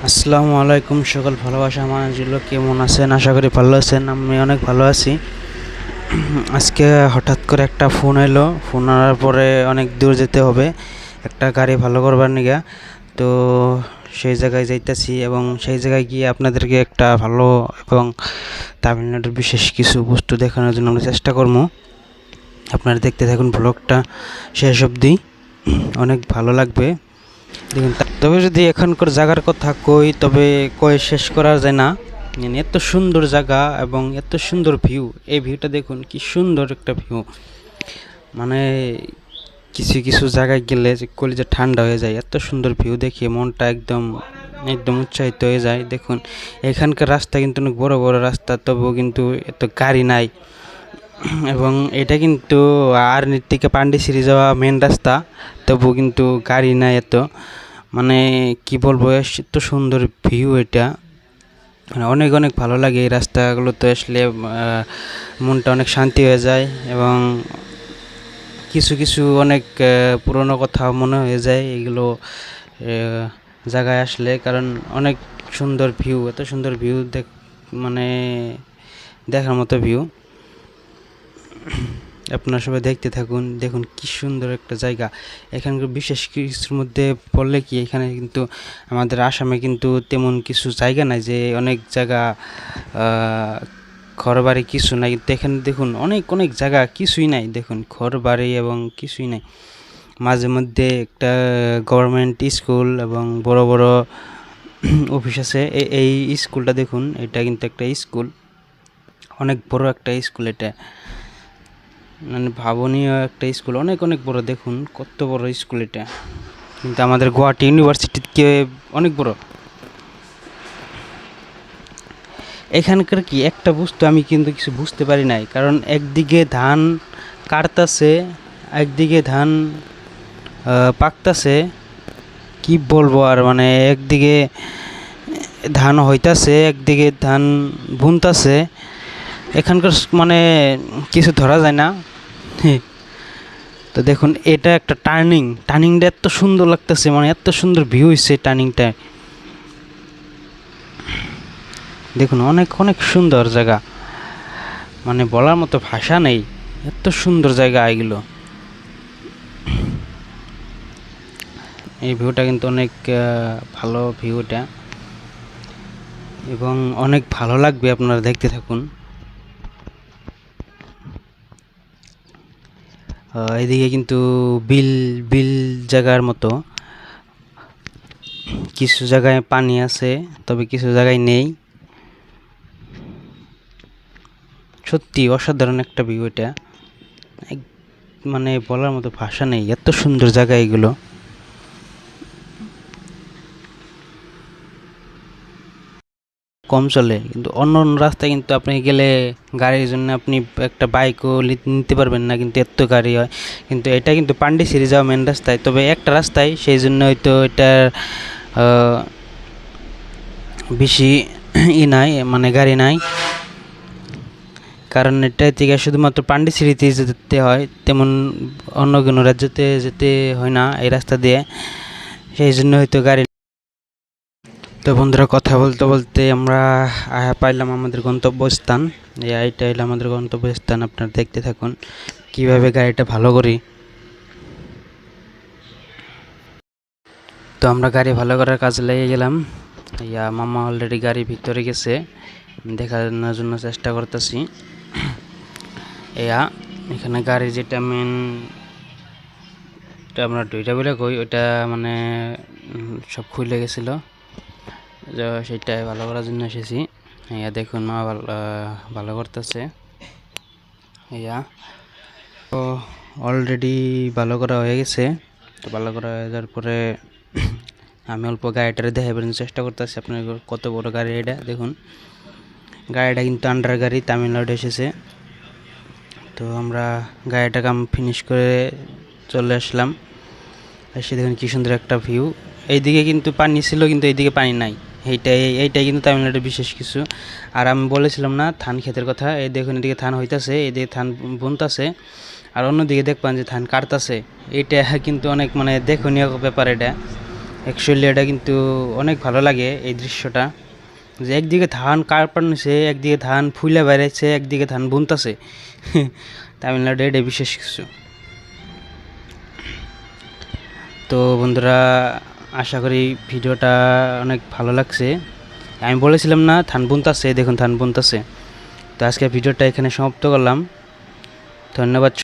আসসালামু আলাইকুম, সকল ভালোবাসা মানুষগুলো কেমন আছেন? আশা করি ভালো আছেন। আমি অনেক ভালো আছি। আজকে হঠাৎ করে একটা ফোন এলো। ফোন আনার পরে অনেক দূর যেতে হবে একটা গাড়ি ভালো করবার নিগা। তো সেই জায়গায় যাইতেছি এবং সেই জায়গায় গিয়ে আপনাদেরকে একটা ভালো এবং তামিলনাড়ুর বিশেষ কিছু বস্তু দেখানোর জন্য আমরা চেষ্টা করবো। আপনারা দেখতে থাকুন ব্লগটা শেষ অবধি, অনেক ভালো লাগবে। দেখুন, তবে যদি এখানকার জায়গার কথা কই তবে কয়ে শেষ করা যায় না। মানে এত সুন্দর জায়গা এবং এত সুন্দর ভিউ। এই ভিউটা দেখুন, কি সুন্দর একটা ভিউ। মানে কিছু কিছু জায়গায় গেলে যে কলিজা ঠান্ডা হয়ে যায়, এত সুন্দর ভিউ দেখে মনটা একদম একদম উৎসাহিত হয়ে যায়। দেখুন, এখানকার রাস্তা কিন্তু অনেক বড় বড় রাস্তা, তবুও কিন্তু এত গাড়ি নাই। এবং এটা কিন্তু আর্নির থেকে পান্ডিচেরি যাওয়া মেন রাস্তা, তবুও কিন্তু গাড়ি নাই এত। মানে কি বলবো, এত সুন্দর ভিউ এটা। মানে অনেক অনেক ভালো লাগে এই রাস্তাগুলোতে আসলে। মনটা অনেক শান্তি হয়ে যায় এবং কিছু কিছু অনেক পুরনো কথা মনে হয়ে যায় এগুলো জায়গায় আসলে, কারণ অনেক সুন্দর ভিউ, এত সুন্দর ভিউ মানে দেখার মতো ভিউ। আপনারা সবাই দেখতে থাকুন। দেখুন কি সুন্দর একটা জায়গা। এখানকার বিশেষ কিছুর মধ্যে পড়লে কি, এখানে কিন্তু আমাদের আসামে কিন্তু তেমন কিছু জায়গা নাই যে অনেক জায়গা ঘরবাড়ি কিছু নাই, কিন্তু এখানে দেখুন অনেক অনেক জায়গা কিছুই নাই। দেখুন ঘরবাড়ি এবং কিছুই নাই। মাঝে মধ্যে একটা গভর্নমেন্ট স্কুল এবং বড় বড় অফিস আছে। এই স্কুলটা দেখুন, এটা কিন্তু একটা স্কুল, অনেক বড় একটা স্কুল এটা। মানে ভাবনীয় একটা স্কুল, অনেক অনেক বড়। দেখুন কত বড় স্কুল এটা, কিন্তু আমাদের গুয়াহাটি ইউনিভার্সিটির থেকে অনেক বড়। এখানকার কি একটা বস্তু আমি কিন্তু কিছু বুঝতে পারি নাই, কারণ একদিকে ধান কাটতাছে, একদিকে ধান পাকতাছে। কি বলবো আর, মানে একদিকে ধান হইতাছে, একদিকে ধান বুনতাছে। এখানকার মানে কিছু ধরা যায় না। তো দেখুন, এটা একটা টার্নিংটা এত সুন্দর লাগতেছে, মানে এত সুন্দর ভিউ হচ্ছে টার্নিংটা। দেখুন অনেক অনেক সুন্দর জায়গা, মানে বলার মতো ভাষা নেই, এত সুন্দর জায়গা এগুলো। এই ভিউটা কিন্তু অনেক ভালো ভিউটা এবং অনেক ভালো লাগবে, আপনারা দেখতে থাকুন। এদিকে কিন্তু বিল বিল জায়গার মতো, কিছু জায়গায় পানি আছে তবে কিছু জায়গায় নেই। সত্যি অসাধারণ একটা ভিউ এটা, মানে বলার মতো ভাষা নেই, এত সুন্দর জায়গা এগুলো। কম চলে, কিন্তু অন্য অন্য রাস্তায় কিন্তু আপনি গেলে গাড়ির জন্য আপনি একটা বাইকও নিতে পারবেন না, কিন্তু এত গাড়ি হয়। কিন্তু এটা কিন্তু পান্ডিচেরি যাওয়া মেন রাস্তায়, তবে একটা রাস্তায়, সেই জন্য হয়তো এটার বেশি নাই, মানে গাড়ি নাই। কারণ এটা থেকে শুধুমাত্র পান্ডিচেরিতে যেতে হয়, তেমন অন্য কোনো রাজ্যতে যেতে হয় না এই রাস্তা দিয়ে, সেই জন্য হয়তো গাড়ি। তো বন্ধুরা, কথা বলতে বলতে আমরা পাইলাম আমাদের গন্তব্যস্থান। এইটা হলো আমাদের গন্তব্যস্থান। আপনারা দেখতে থাকুন কিভাবে গাড়িটা ভালো করি। তো আমরা গাড়ি ভালো করার কাজে লেগে গেলাম। মামা অলরেডি গাড়ির ভিতরে গেছে, দেখানোর জন্য চেষ্টা করতেছি। এখানে গাড়ি যেটা মেন, আমরা দুইটা বলে কই, ওইটা মানে সব খুলে গেছিলো, সেটাই ভালো করার জন্য এসেছি। দেখুন মা ভালো করতেছে। তো অলরেডি ভালো করা হয়ে গেছে। তো ভালো করা হয়ে যাওয়ার পরে আমি অল্প গাড়িটারে দেখাবার চেষ্টা করতেছি আপনার কত বড় গাড়ি এটা। দেখুন গাড়িটা কিন্তু আন্ডার গাড়ি, তামিলনাড়ু এসেছে। তো আমরা গাড়িটা কাম ফিনিশ করে চলে আসলাম। এসে দেখুন কি সুন্দর একটা ভিউ। এইদিকে কিন্তু পানি ছিল, কিন্তু এইদিকে পানি নাই। এইটাই কিন্তু তামিলনাড়ুর বিশেষ কিছু। আর আমি বলেছিলাম না ধান ক্ষেতের কথা, এই দেখুন এদিকে ধান হইতাছে, এদিকে ধান বুনতাছে, আর অন্যদিকে দেখবেন যে ধান কাটতাছে। এইটা কিন্তু অনেক মানে দেখনীয় ব্যাপার এটা। অ্যাকচুয়ালি এটা কিন্তু অনেক ভালো লাগে এই দৃশ্যটা, যে একদিকে ধান কাটছে, একদিকে ধান ফুলে বেড়াচ্ছে, একদিকে ধান বুনতাছে। তামিলনাড়ু এটা বিশেষ কিছু। তো বন্ধুরা, আশা করি ভিডিওটা অনেক ভালো লাগছে। আমি বলেছিলাম না ধান বুনতাছে, দেখুন ধান বুনতাছে। তো আজকে ভিডিওটা এখানে সমাপ্ত করলাম। ধন্যবাদ।